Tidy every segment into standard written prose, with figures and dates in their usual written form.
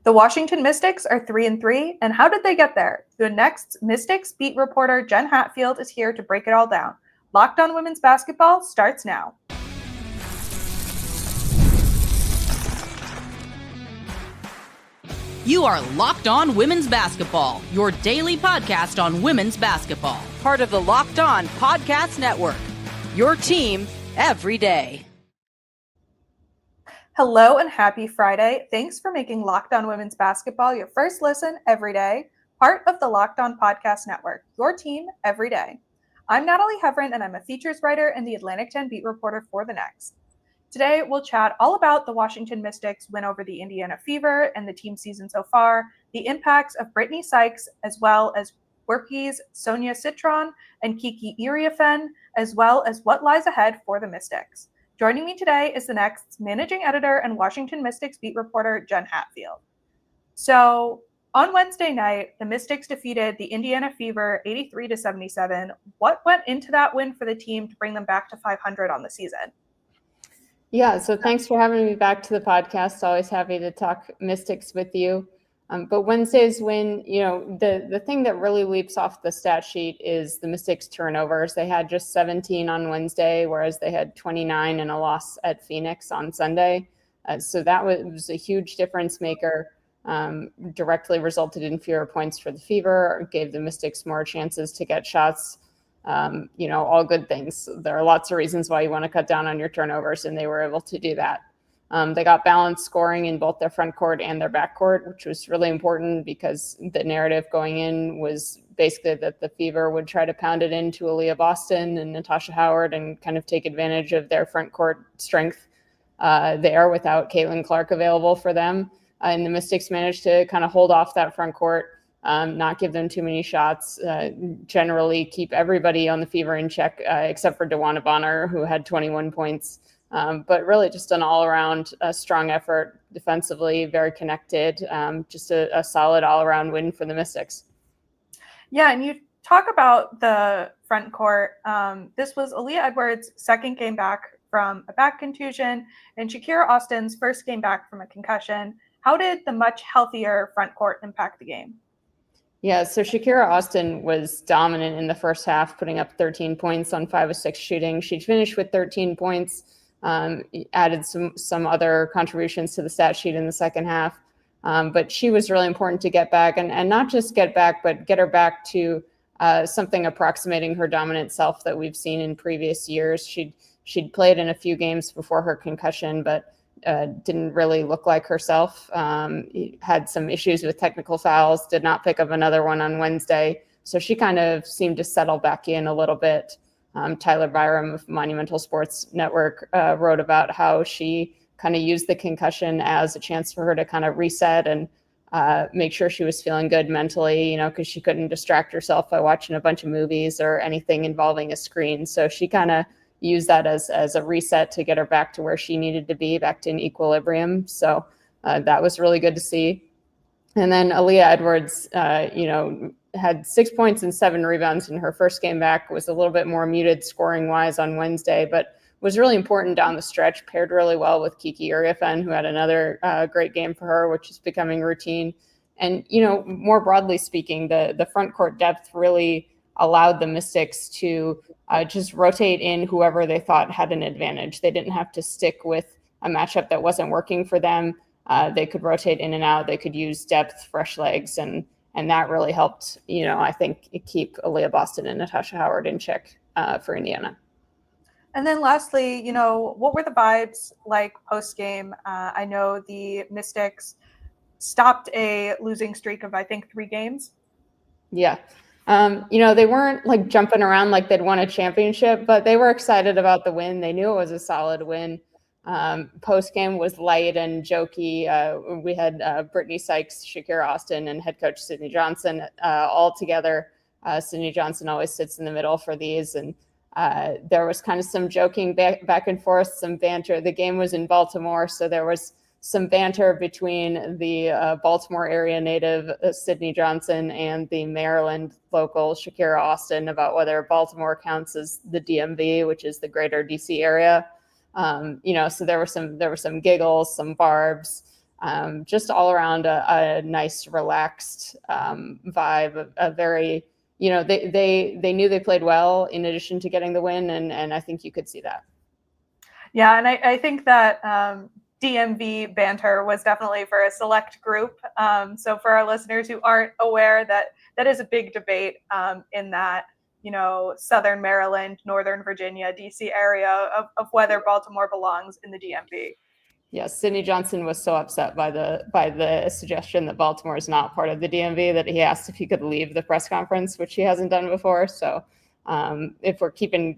The Washington Mystics are 3-3, and how did they get there? The next Mystics beat reporter Jenn Hatfield is here to break it all down. Locked On Women's Basketball starts now. You are Locked On Women's Basketball, your daily podcast on women's basketball. Part of the Locked On Podcast Network, your team every day. Hello and happy Friday. Thanks for making Locked On Women's Basketball your first listen every day. Part of the Locked On Podcast Network, your team every day. I'm Natalie Heavren, and I'm a features writer and the Atlantic 10 beat reporter for The Next. Today, we'll chat all about the Washington Mystics win over the Indiana Fever and the team season so far, the impacts of Brittney Sykes, as well as rookies Sonia Citron and Kiki Iriafen, as well as what lies ahead for the Mystics. Joining me today is The Next's managing editor and Washington Mystics beat reporter, Jenn Hatfield. So, on Wednesday night, the Mystics defeated the Indiana Fever 83-77. What went into that win for the team to bring them back to 500 on the season? Yeah, so thanks for having me back to the podcast. Always happy to talk Mystics with you. But Wednesday's win, the thing that really leaps off the stat sheet is the Mystics turnovers. They had just 17 on Wednesday, whereas they had 29 in a loss at Phoenix on Sunday. So that was a huge difference maker. Directly resulted in fewer points for the Fever, gave the Mystics more chances to get shots. All good things. There are lots of reasons why you want to cut down on your turnovers, and they were able to do that. They got balanced scoring in both their front court and their back court, which was really important because the narrative going in was basically that the Fever would try to pound it into Aaliyah Boston and Natasha Howard and kind of take advantage of their front court strength there without Caitlin Clark available for them. And the Mystics managed to kind of hold off that front court, not give them too many shots, generally keep everybody on the Fever in check, except for DeWanna Bonner, who had 21 points. But really just an all-around strong effort defensively, very connected, just a solid all-around win for the Mystics. Yeah, and you talk about the front court. This was Aaliyah Edwards' second game back from a back contusion and Shakira Austin's first game back from a concussion. How did the much healthier front court impact the game? Yeah, so Shakira Austin was dominant in the first half, putting up 13 points on 5 of 6 shooting. She finished with 13 points. Added some other contributions to the stat sheet in the second half. But she was really important to get back and not just get back, but get her back to something approximating her dominant self that we've seen in previous years. She'd played in a few games before her concussion, but didn't really look like herself. Had some issues with technical fouls, did not pick up another one on Wednesday. So she kind of seemed to settle back in a little bit. Tyler Byram of Monumental Sports Network wrote about how she kind of used the concussion as a chance for her to kind of reset and make sure she was feeling good mentally, because she couldn't distract herself by watching a bunch of movies or anything involving a screen. So she kind of used that as a reset to get her back to where she needed to be, back to an equilibrium. So that was really good to see. And then Aaliyah Edwards, had 6 points and 7 rebounds in her first game back, was a little bit more muted scoring wise on Wednesday, but was really important down the stretch, paired really well with Kiki Iriafen, who had another great game for her, which is becoming routine. And, more broadly speaking, the front court depth really allowed the Mystics to just rotate in whoever they thought had an advantage. They didn't have to stick with a matchup that wasn't working for them. They could rotate in and out. They could use depth, fresh legs, and that really helped, I think, keep Aaliyah Boston and Natasha Howard in check for Indiana. And then lastly, what were the vibes like post-game? I know the Mystics stopped a losing streak of, I think, 3 games. Yeah. They weren't like jumping around like they'd won a championship, but they were excited about the win. They knew it was a solid win. Postgame was light and jokey. We had Brittney Sykes, Shakira Austin, and head coach Sydney Johnson all together. Sydney Johnson always sits in the middle for these, and there was kind of some joking back and forth, some banter. The game was in Baltimore, so there was some banter between the Baltimore area native Sydney Johnson and the Maryland local Shakira Austin about whether Baltimore counts as the DMV, which is the greater DC area. So there were some giggles, some barbs. Just all around a nice, relaxed vibe, a very, they knew they played well in addition to getting the win, and I think you could see that. Yeah, and I think that DMV banter was definitely for a select group. So for our listeners who aren't aware, that is a big debate in that, Southern Maryland, Northern Virginia, DC area of whether Baltimore belongs in the DMV. Yes, Sidney Johnson was so upset by the suggestion that Baltimore is not part of the DMV that he asked if he could leave the press conference, which he hasn't done before. So if we're keeping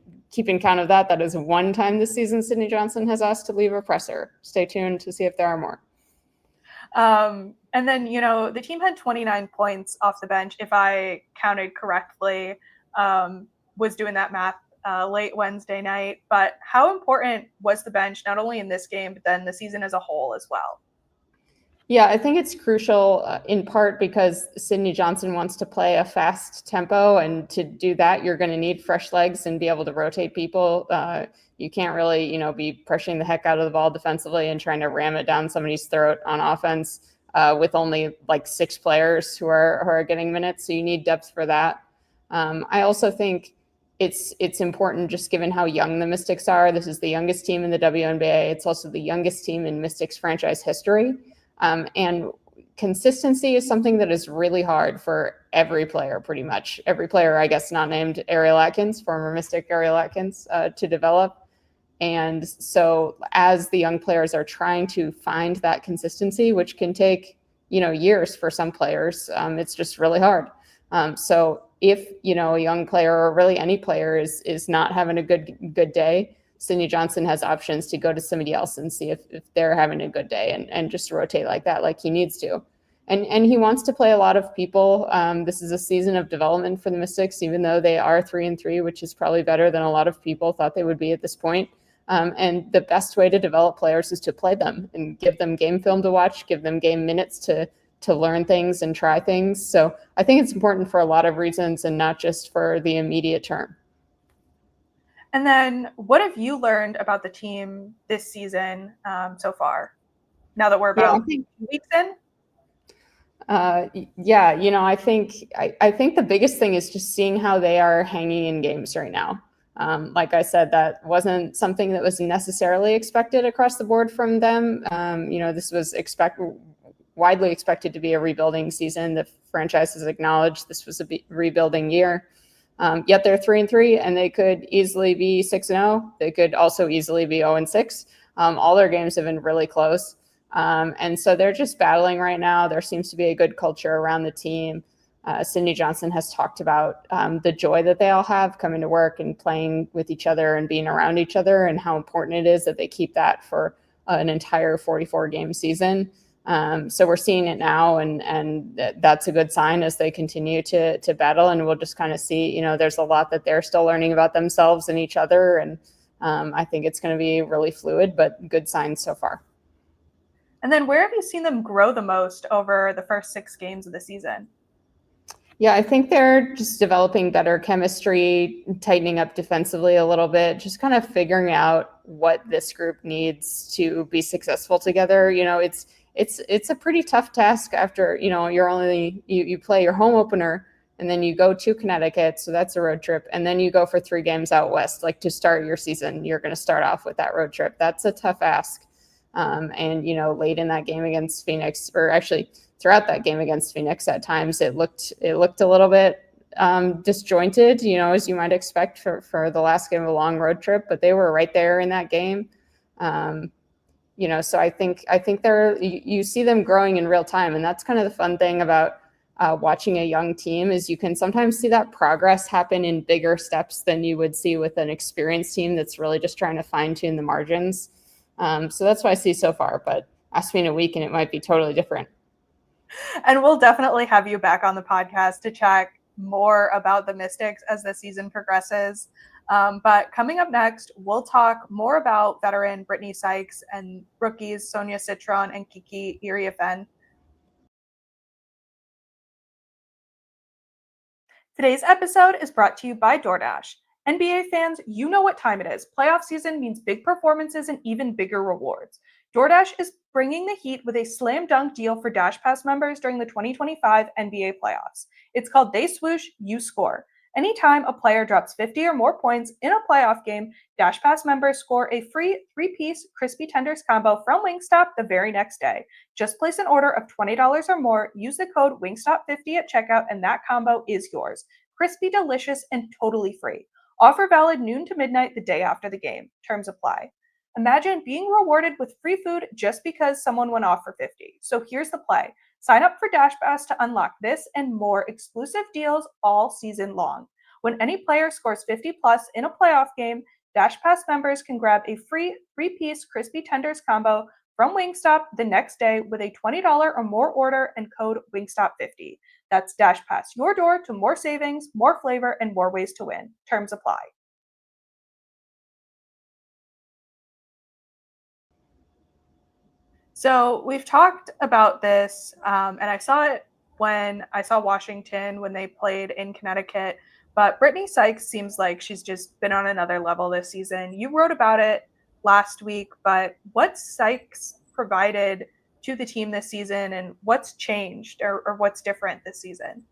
count of that, that is one time this season Sidney Johnson has asked to leave a presser. Stay tuned to see if there are more. And then, the team had 29 points off the bench, if I counted correctly, was doing that math late Wednesday night. But how important was the bench, not only in this game, but then the season as a whole as well? Yeah, I think it's crucial in part because Sidney Johnson wants to play a fast tempo. And to do that, you're going to need fresh legs and be able to rotate people. You can't really, be pressuring the heck out of the ball defensively and trying to ram it down somebody's throat on offense with only like 6 players who are getting minutes. So you need depth for that. I also think it's important just given how young the Mystics are. This is the youngest team in the WNBA. It's also the youngest team in Mystics franchise history. And consistency is something that is really hard for every player, pretty much. Every player, I guess, not named Ariel Atkins, former Mystic Ariel Atkins, to develop. And so as the young players are trying to find that consistency, which can take, years for some players, it's just really hard. So if, a young player or really any player is not having a good day, Sidney Johnson has options to go to somebody else and see if they're having a good day and just rotate like that, like he needs to. And he wants to play a lot of people. This is a season of development for the Mystics, even though they are 3-3, which is probably better than a lot of people thought they would be at this point. And the best way to develop players is to play them and give them game film to watch, give them game minutes to learn things and try things. So I think it's important for a lot of reasons and not just for the immediate term. And then what have you learned about the team this season so far, now that we're about 2 weeks in? I think the biggest thing is just seeing how they are hanging in games right now. Like I said, that wasn't something that was necessarily expected across the board from them. This was widely expected to be a rebuilding season. The franchise has acknowledged this was a rebuilding year. Yet they're 3-3, and they could easily be 6-0. They could also easily be 0-6. All their games have been really close. And so they're just battling right now. There seems to be a good culture around the team. Sidney Johnson has talked about the joy that they all have coming to work and playing with each other and being around each other, and how important it is that they keep that for an entire 44-game season. So we're seeing it now, and that's a good sign as they continue to battle. And we'll just kind of see, there's a lot that they're still learning about themselves and each other. And I think it's going to be really fluid, but good signs so far. And then where have you seen them grow the most over the first 6 games of the season? Yeah, I think they're just developing better chemistry, tightening up defensively a little bit, just kind of figuring out what this group needs to be successful together. It's a pretty tough task after, you play your home opener and then you go to Connecticut. So that's a road trip. And then you go for 3 games out west, like to start your season. You're going to start off with that road trip. That's a tough ask. Late in that game against Phoenix, or actually throughout that game against Phoenix, at times it looked a little bit disjointed, as you might expect for the last game of a long road trip, but they were right there in that game. So I think you see them growing in real time. And that's kind of the fun thing about watching a young team, is you can sometimes see that progress happen in bigger steps than you would see with an experienced team that's really just trying to fine tune the margins. So that's what I see so far, but ask me in a week and it might be totally different. And we'll definitely have you back on the podcast to chat more about the Mystics as the season progresses. But coming up next, we'll talk more about veteran Brittney Sykes and rookies Sonia Citron and Kiki Iriafen. Today's episode is brought to you by DoorDash. NBA fans, you know what time it is. Playoff season means big performances and even bigger rewards. DoorDash is bringing the heat with a slam dunk deal for Dash Pass members during the 2025 NBA playoffs. It's called They Swoosh, You Score. Anytime a player drops 50 or more points in a playoff game, Dash Pass members score a free 3-piece crispy tenders combo from Wingstop the very next day. Just place an order of $20 or more, use the code Wingstop50 at checkout, and that combo is yours. Crispy, delicious, and totally free. Offer valid noon to midnight the day after the game. Terms apply. Imagine being rewarded with free food just because someone went off for 50. So here's the play. Sign up for Dash Pass to unlock this and more exclusive deals all season long. When any player scores 50 plus in a playoff game, Dash Pass members can grab a free 3-piece crispy tenders combo from Wingstop the next day with a $20 or more order and code Wingstop50. That's Dash Pass, your door to more savings, more flavor, and more ways to win. Terms apply. So we've talked about this, and I saw it when I saw Washington when they played in Connecticut. But Brittney Sykes seems like she's just been on another level this season. You wrote about it last week, but what's Sykes provided to the team this season, and what's changed or what's different this season?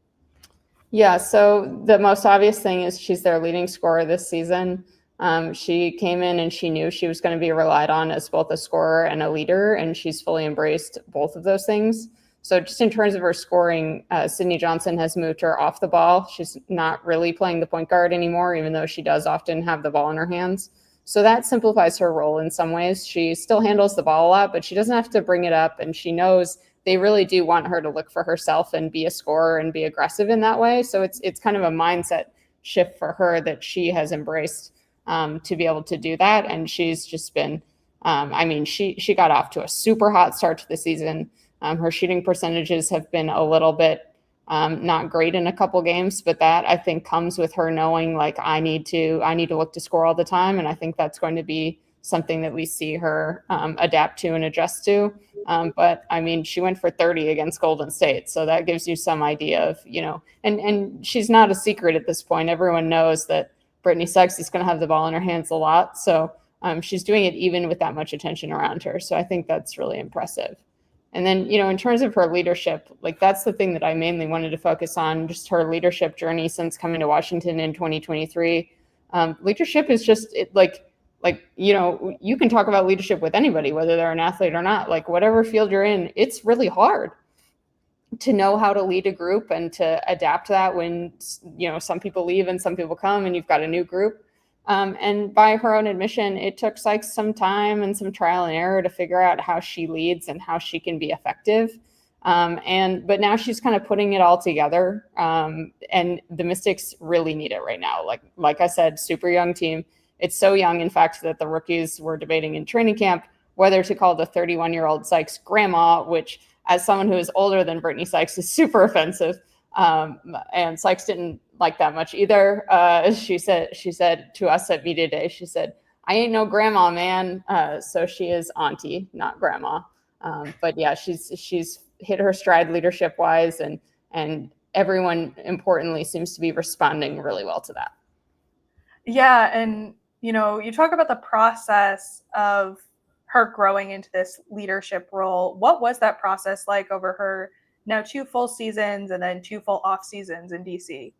Yeah, so the most obvious thing is she's their leading scorer this season. She came in and she knew she was going to be relied on as both a scorer and a leader, and she's fully embraced both of those things. So just in terms of her scoring, Sydney Johnson has moved her off the ball. She's not really playing the point guard anymore, even though she does often have the ball in her hands. So that simplifies her role in some ways. She still handles the ball a lot, but she doesn't have to bring it up, and she knows they really do want her to look for herself and be a scorer and be aggressive in that way. So it's kind of a mindset shift for her that she has embraced to be able to do that. And she's just been, she got off to a super hot start to the season. Her shooting percentages have been a little bit not great in a couple games, but that I think comes with her knowing like I need to look to score all the time. And I think that's going to be something that we see her adapt to and adjust to. But I mean, she went for 30 against Golden State. So that gives you some idea of, and she's not a secret at this point. Everyone knows that Brittney Sykes is going to have the ball in her hands a lot. So she's doing it even with that much attention around her. So I think that's really impressive. And then, in terms of her leadership, like that's the thing that I mainly wanted to focus on, just her leadership journey since coming to Washington in 2023. Leadership is just you can talk about leadership with anybody, whether they're an athlete or not, like whatever field you're in, it's really hard to know how to lead a group and to adapt that when, some people leave and some people come and you've got a new group. And by her own admission, it took Sykes some time and some trial and error to figure out how she leads and how she can be effective. But now she's kind of putting it all together. And the Mystics really need it right now. Like I said, super young team. It's so young, in fact, that the rookies were debating in training camp whether to call the 31-year-old Sykes grandma, which as someone who is older than Brittney Sykes is super offensive. And Sykes didn't like that much either. She said to us at media day, she said, "I ain't no grandma, man." So she is auntie, not grandma. But yeah, she's hit her stride leadership wise, and everyone importantly seems to be responding really well to that. Yeah, and you talk about the process of her growing into this leadership role. What was that process like over her now 2 full seasons and then 2 full off seasons in DC?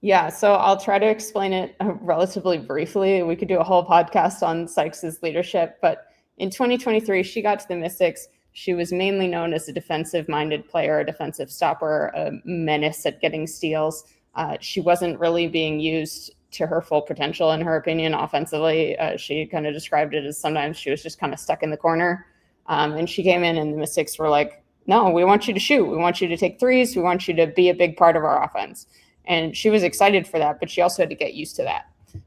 Yeah, so I'll try to explain it relatively briefly. We could do a whole podcast on Sykes's leadership, but in 2023, she got to the Mystics. She was mainly known as a defensive-minded player, a defensive stopper, a menace at getting steals. She wasn't really being used to her full potential, in her opinion, offensively. She kind of described it as sometimes she was just kind of stuck in the corner. And she came in and the Mystics were like, "No, we want you to shoot. We want you to take threes. We want you to be a big part of our offense." And she was excited for that, but she also had to get used to that.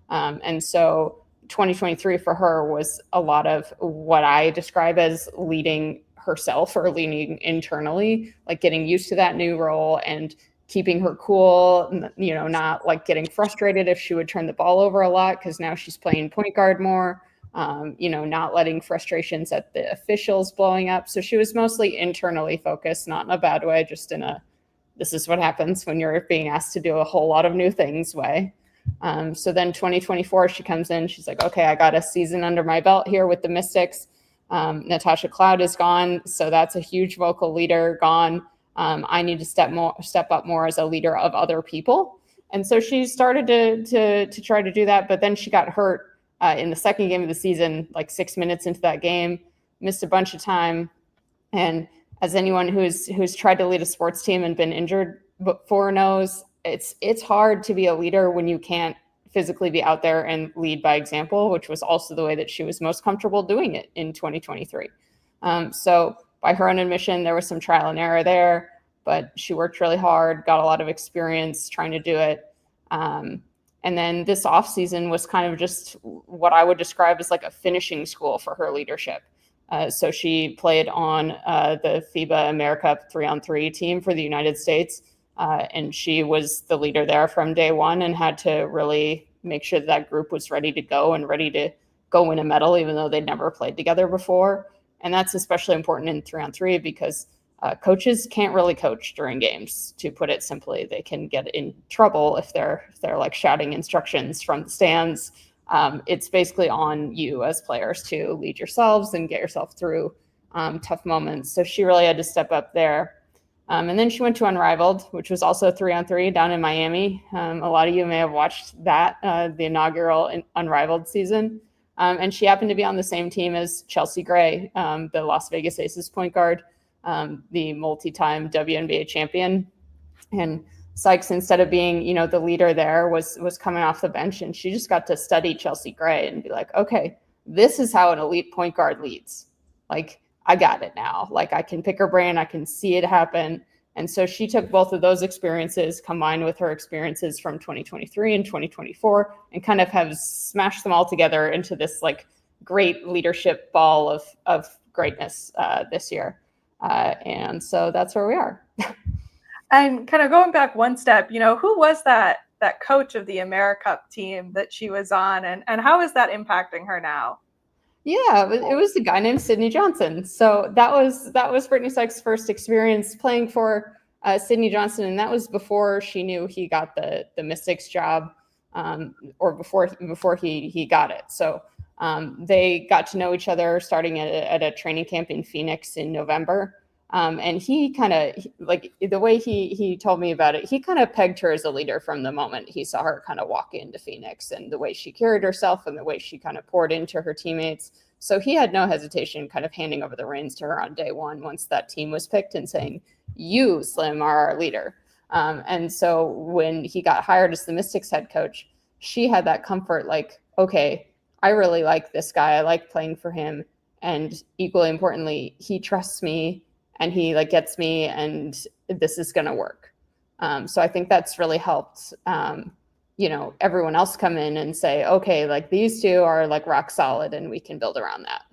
And so 2023 for her was a lot of what I describe as leading herself or leading internally, like getting used to that new role and keeping her cool, not like getting frustrated if she would turn the ball over a lot, because now she's playing point guard more, not letting frustrations at the officials blowing up. So she was mostly internally focused, not in a bad way, just in a, this is what happens when you're being asked to do a whole lot of new things way. So then 2024, she comes in, she's like, okay, I got a season under my belt here with the Mystics. Natasha Cloud is gone, so that's a huge vocal leader gone. I need to step up more as a leader of other people. And so she started to try to do that, but then she got hurt in the second game of the season, like 6 minutes into that game, missed a bunch of time. And as anyone who's tried to lead a sports team and been injured before knows, it's hard to be a leader when you can't physically be out there and lead by example, which was also the way that she was most comfortable doing it in 2023. So by her own admission, there was some trial and error there, but she worked really hard, got a lot of experience trying to do it. And then this offseason was kind of just what I would describe as like a finishing school for her leadership. So she played on the FIBA AmeriCup 3-on-3 team for the United States. And she was the leader there from day one and had to really make sure that group was ready to go and ready to go win a medal, even though they'd never played together before. And that's especially important in 3-on-3 because coaches can't really coach during games, to put it simply. They can get in trouble if they're like shouting instructions from the stands. It's basically on you as players to lead yourselves and get yourself through tough moments. So she really had to step up there. And then she went to Unrivaled, which was also 3-on-3 down in Miami. A lot of you may have watched that, the inaugural Unrivaled season. And she happened to be on the same team as Chelsea Gray, the Las Vegas Aces point guard, the multi-time WNBA champion. And Sykes, instead of being, the leader there, was coming off the bench, and she just got to study Chelsea Gray and be like, okay, this is how an elite point guard leads. Like, I got it now. Like, I can pick her brain. I can see it happen. And so she took both of those experiences combined with her experiences from 2023 and 2024 and kind of have smashed them all together into this like great leadership ball of greatness this year. And so that's where we are. And kind of going back one step, who was that coach of the AmeriCup team that she was on, and how is that impacting her now? Yeah, it was a guy named Sydney Johnson. So that was Brittney Sykes' first experience playing for Sydney Johnson, and that was before she knew he got the Mystics job, or before he got it. So they got to know each other starting at a training camp in Phoenix in November. And he kind of, like, the way he told me about it, he kind of pegged her as a leader from the moment he saw her kind of walk into Phoenix, and the way she carried herself and the way she kind of poured into her teammates. So he had no hesitation kind of handing over the reins to her on day one once that team was picked and saying, you, Slim, are our leader. And so when he got hired as the Mystics head coach, she had that comfort, like, okay, I really like this guy. I like playing for him. And equally importantly, he trusts me. And he like gets me, and this is going to work. So I think that's really helped, everyone else come in and say, okay, like these two are like rock solid, and we can build around that.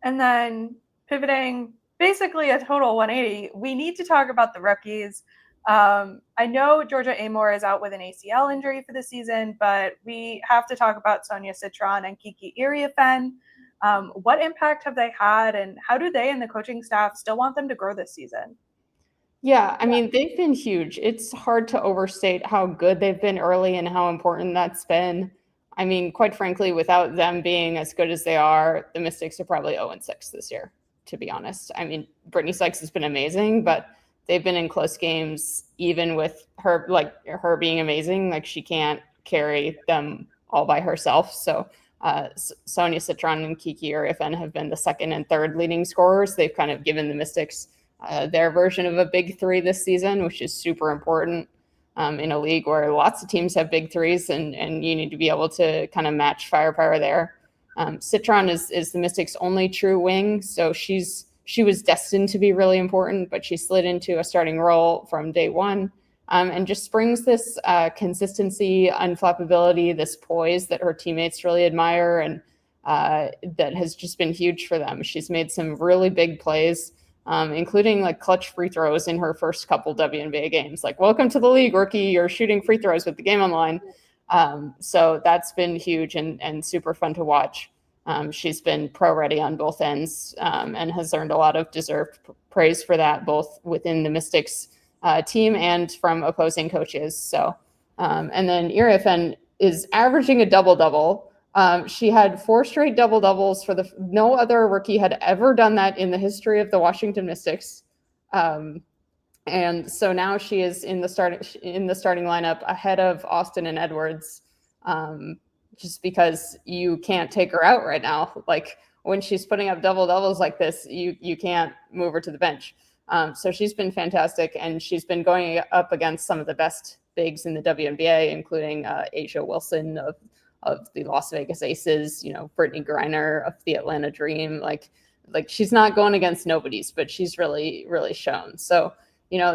And then pivoting basically a total 180, we need to talk about the rookies. I know Georgia Amor is out with an ACL injury for the season, but we have to talk about Sonia Citron and Kiki Iriafen. What impact have they had, and how do they and the coaching staff still want them to grow this season? Yeah, I mean, they've been huge. It's hard to overstate how good they've been early and how important that's been. I mean, quite frankly, without them being as good as they are, the Mystics are probably 0-6 this year, to be honest. I mean, Brittney Sykes has been amazing, but they've been in close games, even with her being amazing. Like, she can't carry them all by herself. So Sonia Citron and Kiki Iriafen have been the second and third leading scorers. They've kind of given the Mystics their version of a big three this season, which is super important in a league where lots of teams have big threes, and you need to be able to kind of match firepower there. Citron is the Mystics' only true wing, so she was destined to be really important, but she slid into a starting role from day one. And just brings this consistency, unflappability, this poise that her teammates really admire, and that has just been huge for them. She's made some really big plays, including like clutch free throws in her first couple WNBA games. Like, welcome to the league, rookie, you're shooting free throws with the game on the line. So that's been huge and super fun to watch. She's been pro ready on both ends, and has earned a lot of deserved praise for that, both within the Mystics team and from opposing coaches. So, and then Iriafen is averaging a double-double, She had 4 straight double-doubles no other rookie had ever done that in the history of the Washington Mystics. And so now she is in the starting lineup ahead of Austin and Edwards, just because you can't take her out right now. Like when she's putting up double-doubles like this, you can't move her to the bench. So she's been fantastic, and she's been going up against some of the best bigs in the WNBA, including Asia Wilson of the Las Vegas Aces, Brittney Griner of the Atlanta Dream. Like she's not going against nobodies, but she's really, really shown. So,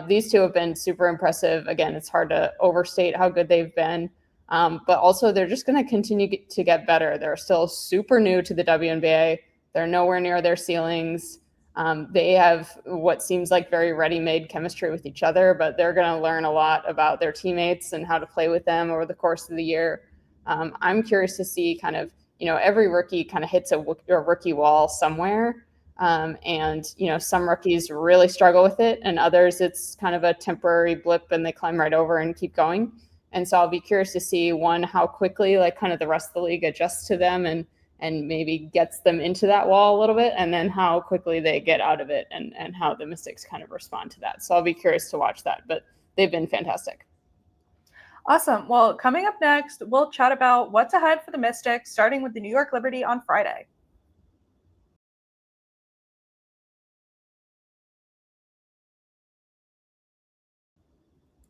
these two have been super impressive. Again, it's hard to overstate how good they've been. But also they're just going to continue to get better. They're still super new to the WNBA. They're nowhere near their ceilings. They have what seems like very ready-made chemistry with each other, but they're going to learn a lot about their teammates and how to play with them over the course of the year. I'm curious to see kind of, every rookie kind of hits a rookie wall somewhere. And some rookies really struggle with it, and others it's kind of a temporary blip and they climb right over and keep going. And so I'll be curious to see, one, how quickly like kind of the rest of the league adjusts to them and maybe gets them into that wall a little bit, and then how quickly they get out of it and how the Mystics kind of respond to that. So I'll be curious to watch that, but they've been fantastic. Awesome. Well, coming up next, we'll chat about what's ahead for the Mystics, starting with the New York Liberty on Friday.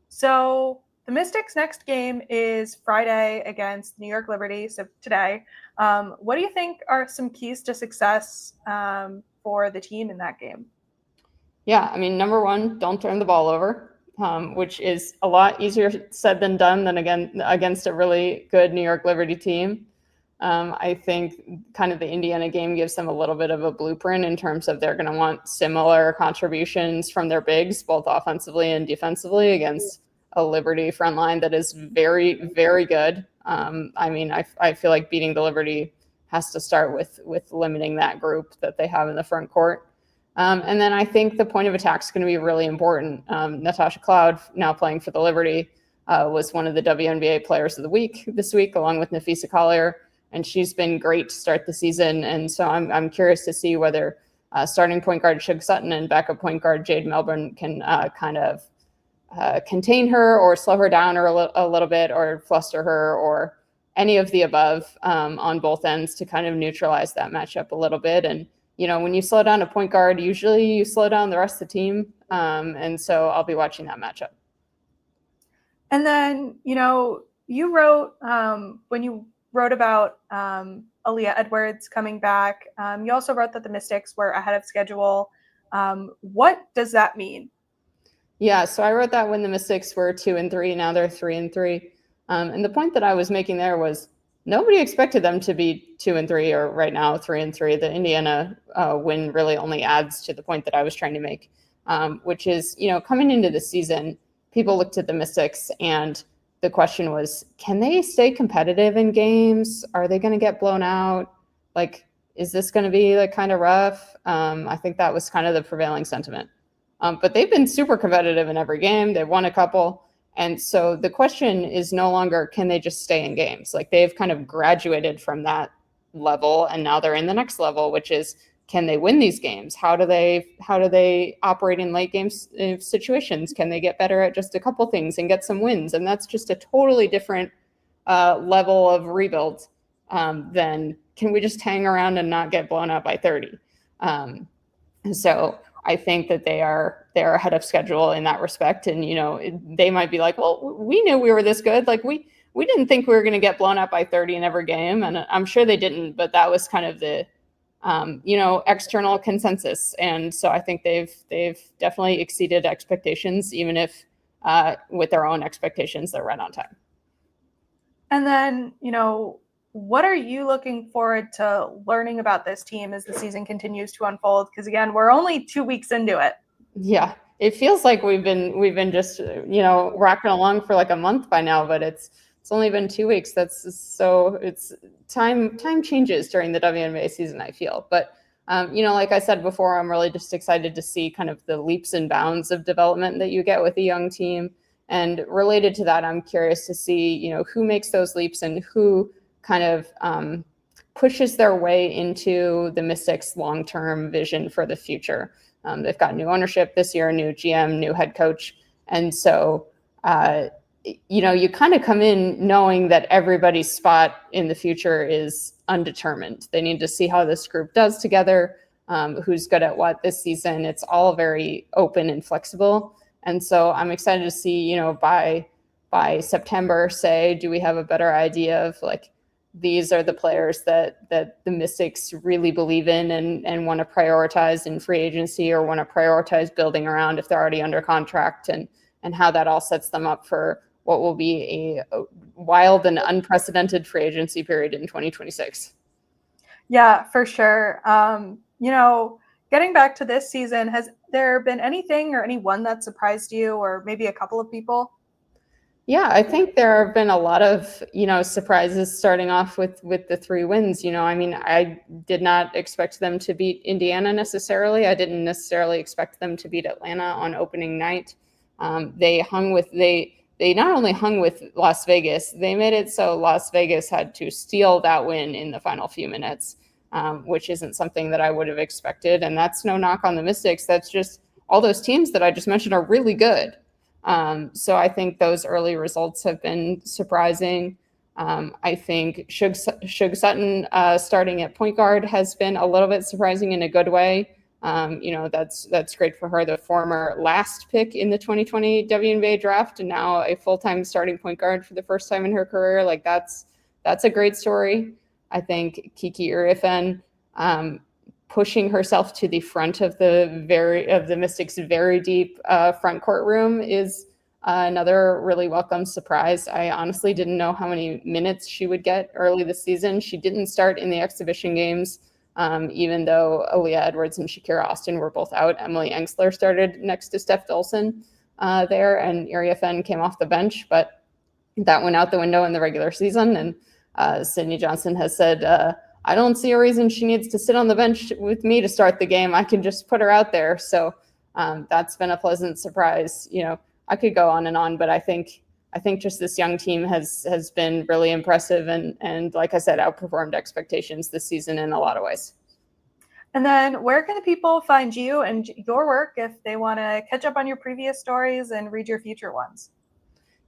So the Mystics' next game is Friday against New York Liberty, so today. What do you think are some keys to success for the team in that game? Yeah, I mean, number one, don't turn the ball over, which is a lot easier said than done against a really good New York Liberty team. I think kind of the Indiana game gives them a little bit of a blueprint in terms of they're going to want similar contributions from their bigs, both offensively and defensively, against a Liberty front line that is very, very good. I feel like beating the Liberty has to start with limiting that group that they have in the front court. And then I think the point of attack is going to be really important. Natasha Cloud, now playing for the Liberty, was one of the WNBA players of the week this week, along with Nafisa Collier. And she's been great to start the season. And so I'm curious to see whether starting point guard Shug Sutton and backup point guard Jade Melbourne can kind of contain her or slow her down or a little bit, or fluster her, or any of the above on both ends to kind of neutralize that matchup a little bit. And, when you slow down a point guard, usually you slow down the rest of the team. And so I'll be watching that matchup. And then, you wrote when you wrote about Aaliyah Edwards coming back. You also wrote that the Mystics were ahead of schedule. What does that mean? Yeah, so I wrote that when the Mystics were 2-3, now they're 3-3. And the point that I was making there was nobody expected them to be 2-3, or right now 3-3. The Indiana win really only adds to the point that I was trying to make, which is, coming into the season, people looked at the Mystics and the question was, can they stay competitive in games? Are they going to get blown out? Like, is this going to be like kind of rough? I think that was kind of the prevailing sentiment. But they've been super competitive in every game. They've won a couple. And so the question is no longer, can they just stay in games? Like, they've kind of graduated from that level, and now they're in the next level, which is, can they win these games? How do they operate in late game situations? Can they get better at just a couple things and get some wins? And that's just a totally different level of rebuild than, can we just hang around and not get blown out by 30? So I think that they're ahead of schedule in that respect. And, they might be like, well, we knew we were this good. Like, we didn't think we were going to get blown out by 30 in every game. And I'm sure they didn't, but that was kind of the external consensus. And so I think they've definitely exceeded expectations, even if with their own expectations, they're right on time. And then, what are you looking forward to learning about this team as the season continues to unfold? Because again, we're only 2 weeks into it. Yeah, it feels like we've been just, rocking along for like a month by now, but it's only been 2 weeks. It's time changes during the WNBA season, I feel. But, like I said before, I'm really just excited to see kind of the leaps and bounds of development that you get with a young team. And related to that, I'm curious to see, who makes those leaps and who kind of pushes their way into the Mystics' long-term vision for the future. They've got new ownership this year, new GM, new head coach. And so, you kind of come in knowing that everybody's spot in the future is undetermined. They need to see how this group does together, who's good at what this season. It's all very open and flexible. And so I'm excited to see, by September, say, do we have a better idea of like, these are the players that the Mystics really believe in and want to prioritize in free agency or want to prioritize building around if they're already under contract, and how that all sets them up for what will be a wild and unprecedented free agency period in 2026. Yeah, for sure. Getting back to this season, has there been anything or anyone that surprised you, or maybe a couple of people? Yeah, I think there have been a lot of, surprises starting off with the 3 wins. I did not expect them to beat Indiana necessarily. I didn't necessarily expect them to beat Atlanta on opening night. They not only hung with Las Vegas, they made it so Las Vegas had to steal that win in the final few minutes, which isn't something that I would have expected. And that's no knock on the Mystics. That's just all those teams that I just mentioned are really good. So I think those early results have been surprising. I think Shug Sutton starting at point guard has been a little bit surprising in a good way. That's great for her, the former last pick in the 2020 WNBA draft, and now a full-time starting point guard for the first time in her career. Like that's a great story. I think Kiki Iriafen, pushing herself to the front of the Mystics' very deep front court room is another really welcome surprise. I honestly didn't know how many minutes she would get early this season. She didn't start in the exhibition games, even though Aaliyah Edwards and Shakira Austin were both out. Emily Engsler started next to Steph Dolson there, and Iriafen came off the bench, but that went out the window in the regular season. And Sydney Johnson has said, I don't see a reason she needs to sit on the bench with me to start the game. I can just put her out there. So that's been a pleasant surprise. I could go on and on, but I think just this young team has been really impressive and like I said, outperformed expectations this season in a lot of ways. And then where can the people find you and your work if they want to catch up on your previous stories and read your future ones?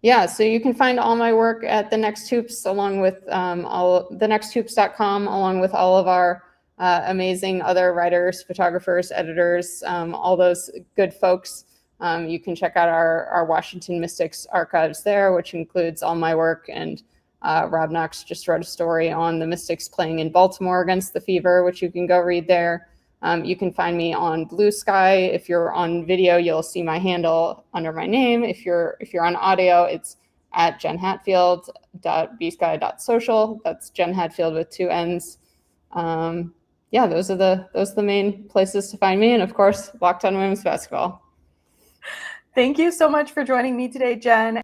Yeah, so you can find all my work at The Next Hoops, along with thenexthoops.com, along with all of our amazing other writers, photographers, editors, all those good folks. You can check out our Washington Mystics archives there, which includes all my work. And Rob Knox just wrote a story on the Mystics playing in Baltimore against the Fever, which you can go read there. You can find me on Blue Sky. If you're on video, you'll see my handle under my name. If you're on audio, it's at jennhatfield.bsky.social. That's Jenn Hatfield with 2 N's. Those are the main places to find me. And of course, Locked On Women's Basketball. Thank you so much for joining me today, Jenn.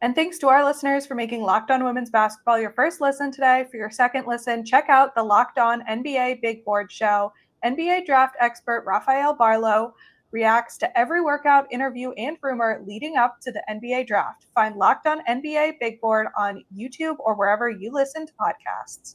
And thanks to our listeners for making Locked On Women's Basketball your first listen today. For your second listen, check out the Locked On NBA Big Board Show. NBA draft expert Rafael Barlow reacts to every workout, interview, and rumor leading up to the NBA draft. Find Locked On NBA Big Board on YouTube or wherever you listen to podcasts.